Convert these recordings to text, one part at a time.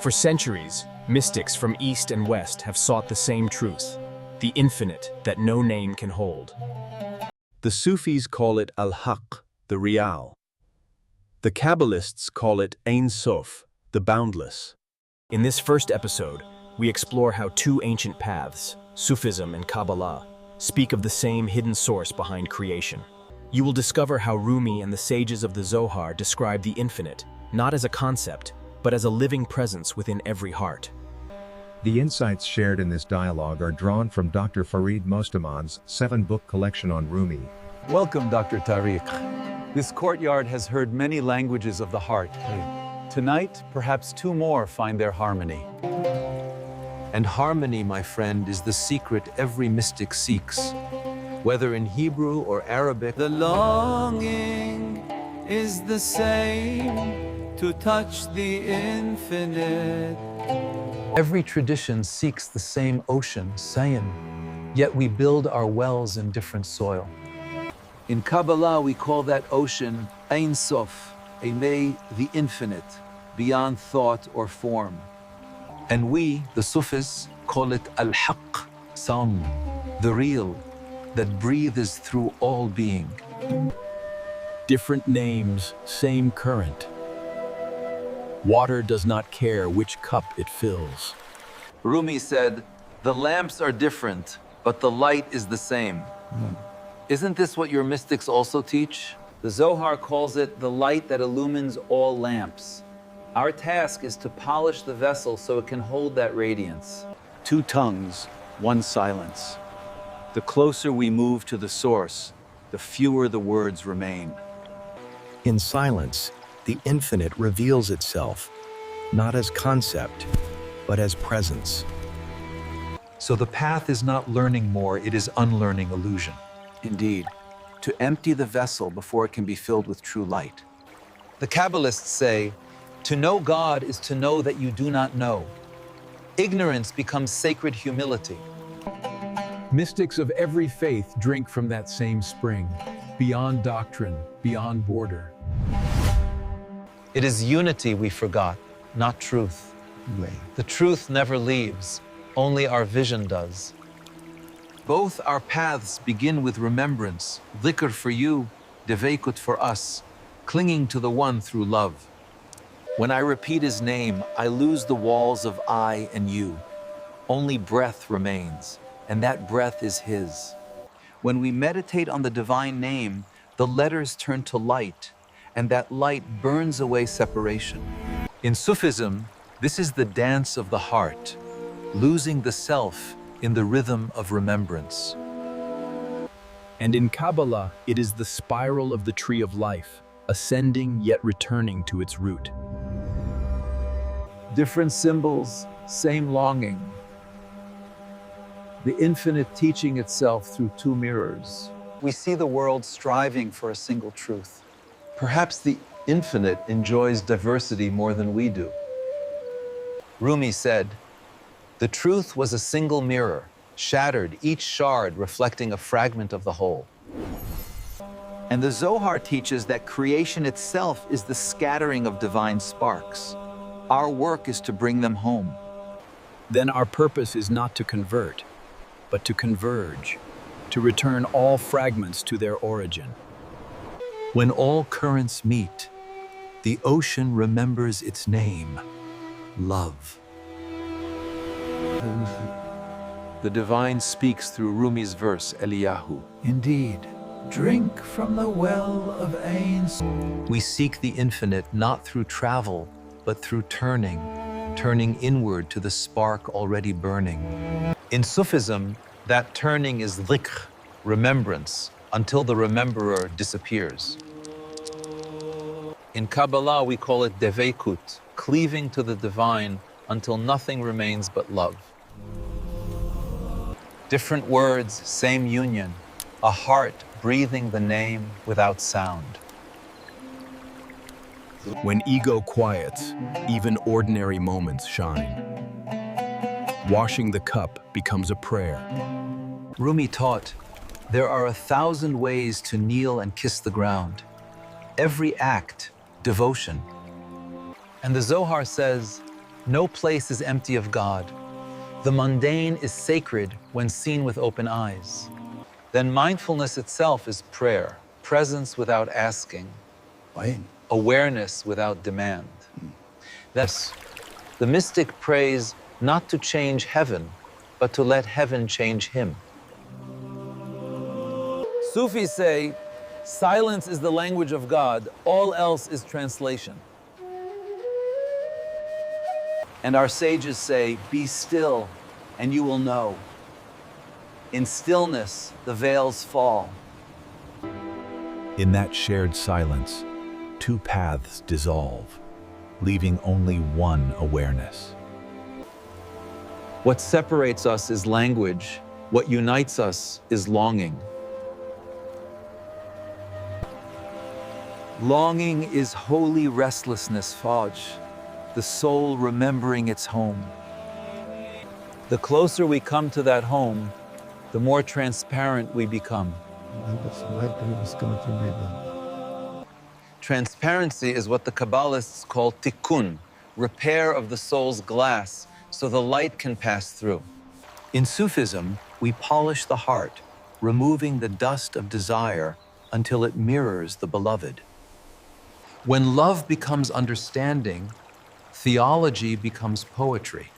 For centuries, mystics from East and West have sought the same truth, the infinite that no name can hold. The Sufis call it Al-Haqq, the real. The Kabbalists call it Ein Sof, the boundless. In this first episode, we explore how two ancient paths, Sufism and Kabbalah, speak of the same hidden source behind creation. You will discover how Rumi and the sages of the Zohar describe the infinite, not as a concept, but as a living presence within every heart. The insights shared in this dialogue are drawn from Dr. Farid Mostaman's 7-book collection on Rumi. Welcome, Dr. Tariq. This courtyard has heard many languages of the heart. Tonight, perhaps two more find their harmony. And harmony, my friend, is the secret every mystic seeks. Whether in Hebrew or Arabic, the longing is the same to touch the infinite. Every tradition seeks the same ocean, Sayin, yet we build our wells in different soil. In Kabbalah, we call that ocean Ein Sof, the infinite, beyond thought or form. And we, the Sufis, call it Al-Haqq, Sam, the real, that breathes through all being. Different names, same current. Water does not care which cup it fills. Rumi said, "The lamps are different, but the light is the same." Isn't this what your mystics also teach? The Zohar calls it the light that illumines all lamps. Our task is to polish the vessel so it can hold that radiance. Two tongues, one silence. The closer we move to the source, the fewer the words remain. In silence, the infinite reveals itself, not as concept, but as presence. So the path is not learning more, it is unlearning illusion. Indeed, to empty the vessel before it can be filled with true light. The Kabbalists say, to know God is to know that you do not know. Ignorance becomes sacred humility. Mystics of every faith drink from that same spring, beyond doctrine, beyond border. It is unity we forgot, not truth. The truth never leaves, only our vision does. Both our paths begin with remembrance, dhikr for you, deveikut for us, clinging to the one through love. When I repeat his name, I lose the walls of I and you. Only breath remains, and that breath is his. When we meditate on the divine name, the letters turn to light, and that light burns away separation. In Sufism, this is the dance of the heart, losing the self in the rhythm of remembrance. And in Kabbalah, it is the spiral of the tree of life, ascending yet returning to its root. Different symbols, same longing. The infinite teaching itself through two mirrors. We see the world striving for a single truth. Perhaps the infinite enjoys diversity more than we do. Rumi said, "The truth was a single mirror, shattered, each shard reflecting a fragment of the whole." And the Zohar teaches that creation itself is the scattering of divine sparks. Our work is to bring them home. Then our purpose is not to convert, but to converge, to return all fragments to their origin. When all currents meet, the ocean remembers its name, love. The divine speaks through Rumi's verse, Eliyahu. Indeed, drink from the well of Ein Sof. We seek the infinite not through travel, but through turning inward to the spark already burning. In Sufism, that turning is dhikr, remembrance, until the rememberer disappears. In Kabbalah, we call it deveikut, cleaving to the divine until nothing remains but love. Different words, same union, a heart breathing the name without sound. When ego quiets, even ordinary moments shine. Washing the cup becomes a prayer. Rumi taught, there are 1,000 ways to kneel and kiss the ground. Every act, devotion. And the Zohar says, No place is empty of God. The mundane is sacred when seen with open eyes. Then mindfulness itself is prayer, presence without asking, awareness without demand. Thus, the mystic prays not to change heaven, but to let heaven change him. Sufis say, silence is the language of God, all else is translation. And our sages say, be still, and you will know. In stillness, the veils fall. In that shared silence, two paths dissolve, leaving only one awareness. What separates us is language. What unites us is longing. Longing is holy restlessness, Faj, the soul remembering its home. The closer we come to that home, the more transparent we become. Transparency is what the Kabbalists call tikkun, repair of the soul's glass, so the light can pass through. In Sufism, we polish the heart, removing the dust of desire until it mirrors the beloved. When love becomes understanding, theology becomes poetry.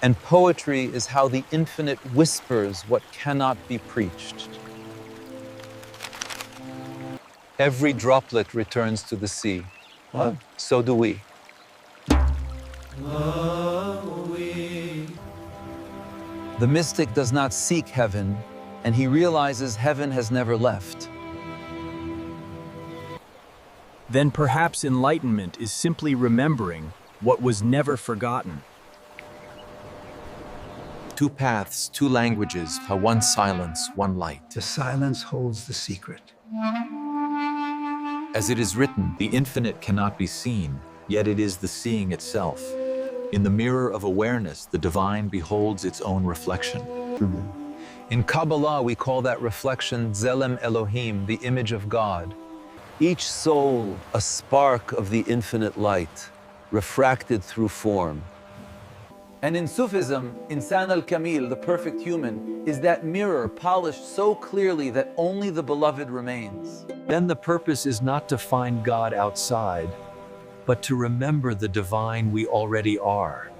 And poetry is how the infinite whispers what cannot be preached. Every droplet returns to the sea. So do we. The mystic does not seek heaven, and he realizes heaven has never left. Then perhaps enlightenment is simply remembering what was never forgotten. Two paths, two languages, one silence, one light. The silence holds the secret. As it is written, the infinite cannot be seen, yet it is the seeing itself. In the mirror of awareness, the divine beholds its own reflection. In Kabbalah, we call that reflection Zelem Elohim, the image of God. Each soul, a spark of the infinite light, refracted through form. And in Sufism, Insan al-Kamil, the perfect human, is that mirror polished so clearly that only the beloved remains. Then the purpose is not to find God outside, but to remember the divine we already are.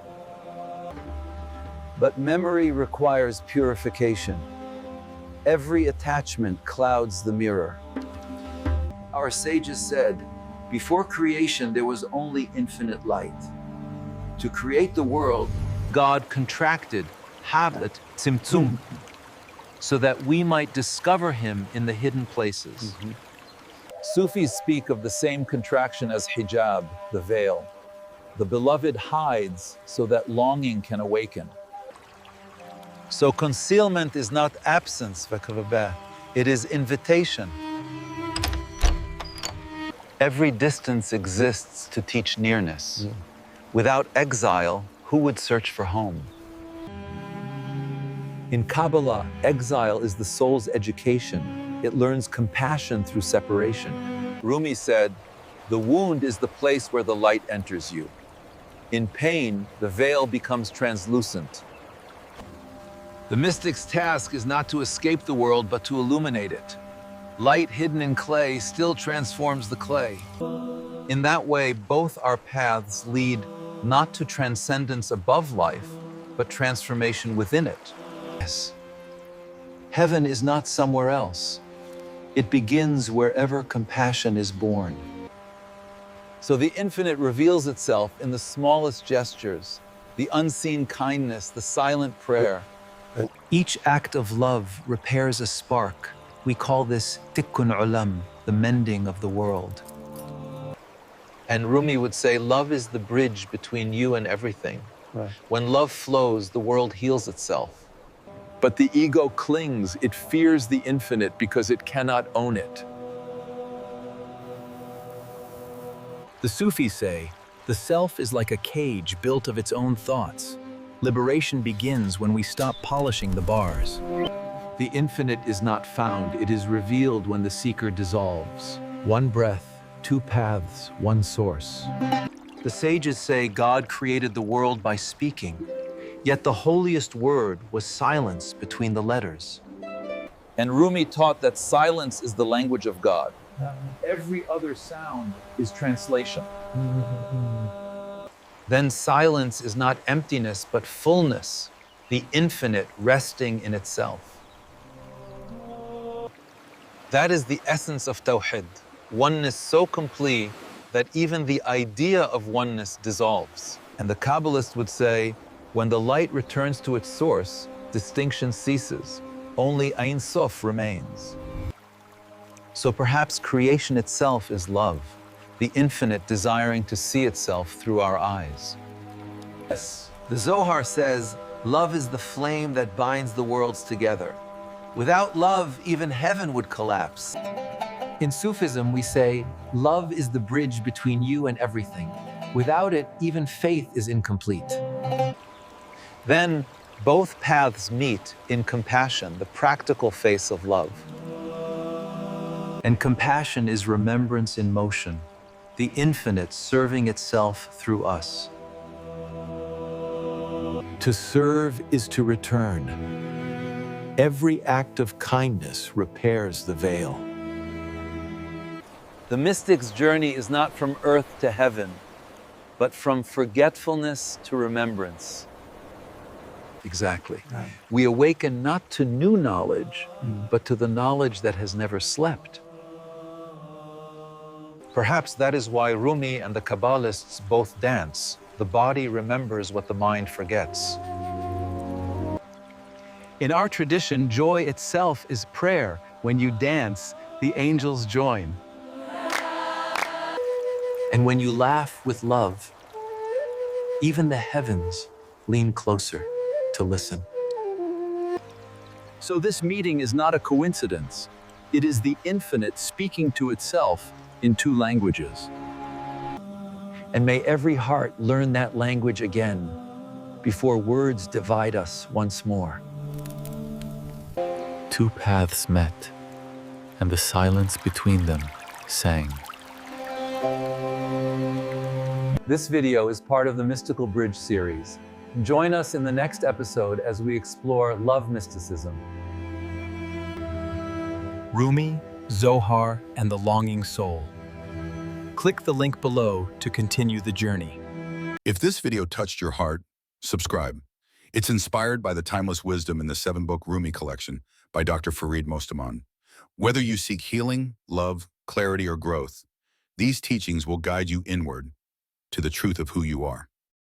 But memory requires purification. Every attachment clouds the mirror. Our sages said, before creation there was only infinite light. To create the world, God contracted, habit, tzimtzum, so that we might discover him in the hidden places. Sufis speak of the same contraction as hijab, the veil. The beloved hides so that longing can awaken. So concealment is not absence, it is invitation. Every distance exists to teach nearness. Without exile, who would search for home? In Kabbalah, exile is the soul's education. It learns compassion through separation. Rumi said, the wound is the place where the light enters you. In pain, the veil becomes translucent. The mystic's task is not to escape the world, but to illuminate it. Light hidden in clay still transforms the clay. In that way, both our paths lead not to transcendence above life, but transformation within it. Yes. Heaven is not somewhere else. It begins wherever compassion is born. So the infinite reveals itself in the smallest gestures, the unseen kindness, the silent prayer. Each act of love repairs a spark. We call this tikkun ulam, the mending of the world. And Rumi would say, love is the bridge between you and everything. When love flows, the world heals itself. But the ego clings, it fears the infinite because it cannot own it. The Sufis say, the self is like a cage built of its own thoughts. Liberation begins when we stop polishing the bars. The infinite is not found, it is revealed when the seeker dissolves. One breath, two paths, one source. The sages say God created the world by speaking, yet the holiest word was silence between the letters. And Rumi taught that silence is the language of God. Every other sound is translation. Then silence is not emptiness, but fullness, the infinite resting in itself. That is the essence of Tawhid, oneness so complete that even the idea of oneness dissolves. And the Kabbalists would say, when the light returns to its source, distinction ceases. Only Ein Sof remains. So perhaps creation itself is love, the infinite desiring to see itself through our eyes. Yes. The Zohar says, love is the flame that binds the worlds together. Without love, even heaven would collapse. In Sufism, we say, love is the bridge between you and everything. Without it, even faith is incomplete. Then, both paths meet in compassion, the practical face of love. And compassion is remembrance in motion, the infinite serving itself through us. To serve is to return. Every act of kindness repairs the veil. The mystic's journey is not from earth to heaven, but from forgetfulness to remembrance. Exactly. Right. We awaken not to new knowledge, but to the knowledge that has never slept. Perhaps that is why Rumi and the Kabbalists both dance. The body remembers what the mind forgets. In our tradition, joy itself is prayer. When you dance, the angels join. And when you laugh with love, even the heavens lean closer to listen. So this meeting is not a coincidence. It is the infinite speaking to itself in two languages. And may every heart learn that language again before words divide us once more. Two paths met, and the silence between them sang. This video is part of the Mystical Bridge series. Join us in the next episode as we explore love mysticism. Rumi, Zohar, and the Longing Soul. Click the link below to continue the journey. If this video touched your heart, subscribe. It's inspired by the timeless wisdom in the 7-book Rumi collection by Dr. Farid Mostaman. Whether you seek healing, love, clarity, or growth, these teachings will guide you inward to the truth of who you are.